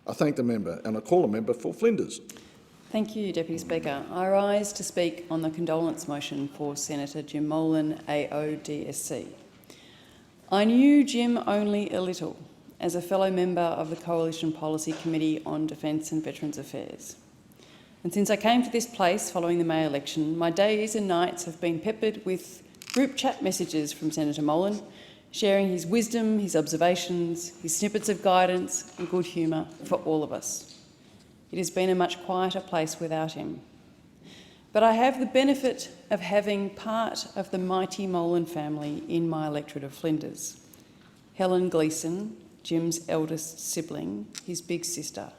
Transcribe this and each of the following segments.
I thank the member and I call the member for Flinders. Thank you, Deputy Speaker. I rise to speak on the condolence motion for Senator Jim Molan, AO DSC. I knew Jim only a little as a fellow member of the Coalition Policy Committee on Defence and Veterans Affairs. And since I came to this place following the May election, my days and nights have been peppered with group chat messages from Senator Molan, sharing his wisdom, his observations, his snippets of guidance and good humour for all of us. It has been a much quieter place without him. But I have the benefit of having part of the mighty Molan family in my electorate of Flinders. Helen Gleeson, Jim's eldest sibling, his big sister,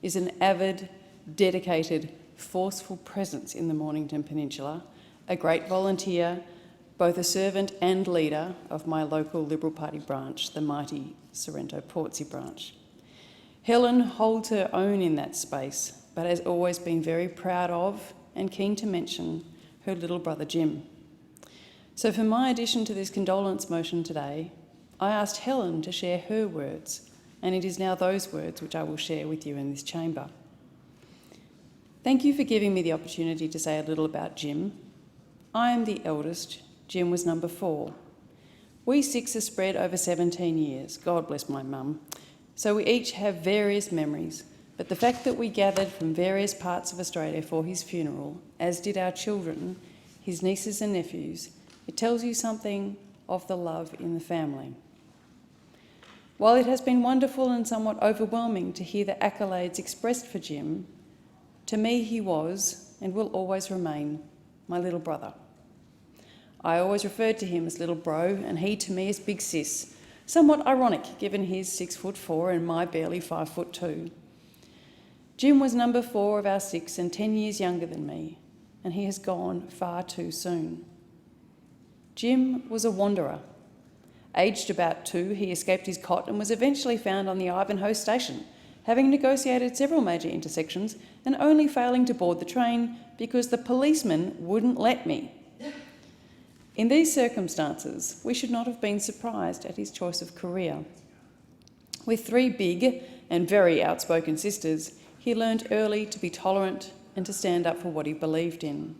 is an avid, dedicated, forceful presence in the Mornington Peninsula, a great volunteer, both a servant and leader of my local Liberal Party branch, the mighty Sorrento-Portsea branch. Helen holds her own in that space, but has always been very proud of and keen to mention her little brother Jim. So for my addition to this condolence motion today, I asked Helen to share her words, and it is now those words which I will share with you in this chamber. Thank you for giving me the opportunity to say a little about Jim. I am the eldest. Jim was number 4. We 6 are spread over 17 years. God bless my mum. So we each have various memories, but the fact that we gathered from various parts of Australia for his funeral, as did our children, his nieces and nephews, it tells you something of the love in the family. While it has been wonderful and somewhat overwhelming to hear the accolades expressed for Jim, to me he was, and will always remain, my little brother. I always referred to him as little bro, and he to me as big sis, somewhat ironic given his 6'4" and my barely 5'2". Jim was number 4 of our 6 and 10 years younger than me, and he has gone far too soon. Jim was a wanderer. Aged about 2, he escaped his cot and was eventually found on the Ivanhoe station, having negotiated several major intersections and only failing to board the train because the policeman wouldn't let me. In these circumstances, we should not have been surprised at his choice of career. With 3 big and very outspoken sisters, he learned early to be tolerant and to stand up for what he believed in.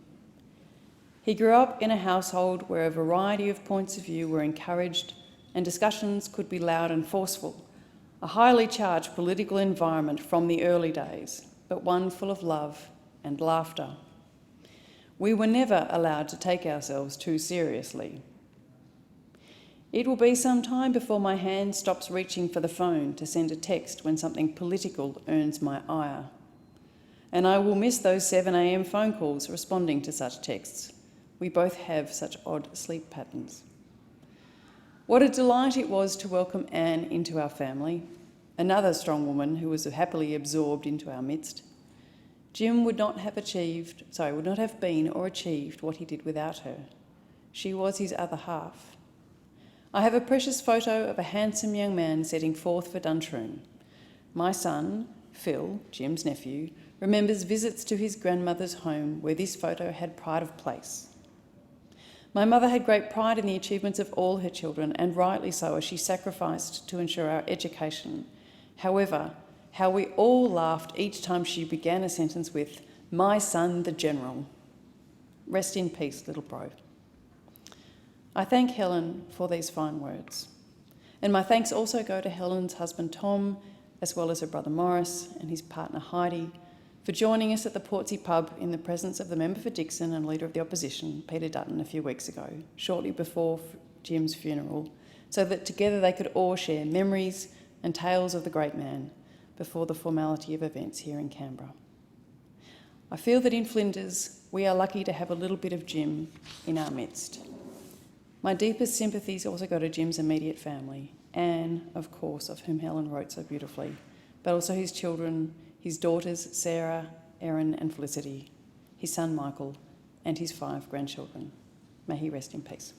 He grew up in a household where a variety of points of view were encouraged and discussions could be loud and forceful, a highly charged political environment from the early days, but one full of love and laughter. We were never allowed to take ourselves too seriously. It will be some time before my hand stops reaching for the phone to send a text when something political earns my ire. And I will miss those 7 a.m. phone calls responding to such texts. We both have such odd sleep patterns. What a delight it was to welcome Anne into our family, another strong woman who was happily absorbed into our midst. Jim would not have been or achieved what he did without her. She was his other half. I have a precious photo of a handsome young man setting forth for Duntroon. My son, Phil, Jim's nephew, remembers visits to his grandmother's home where this photo had pride of place. My mother had great pride in the achievements of all her children, and rightly so, as she sacrificed to ensure our education. However, how we all laughed each time she began a sentence with, "My son, the General." Rest in peace, little bro. I thank Helen for these fine words. And my thanks also go to Helen's husband, Tom, as well as her brother Morris and his partner Heidi, for joining us at the Portsea pub in the presence of the member for Dixon and Leader of the Opposition, Peter Dutton, a few weeks ago, shortly before Jim's funeral, so that together they could all share memories and tales of the great man before the formality of events here in Canberra. I feel that in Flinders, we are lucky to have a little bit of Jim in our midst. My deepest sympathies also go to Jim's immediate family, Anne, of course, of whom Helen wrote so beautifully, but also his children, his daughters, Sarah, Erin and Felicity, his son Michael, and his 5 grandchildren. May he rest in peace.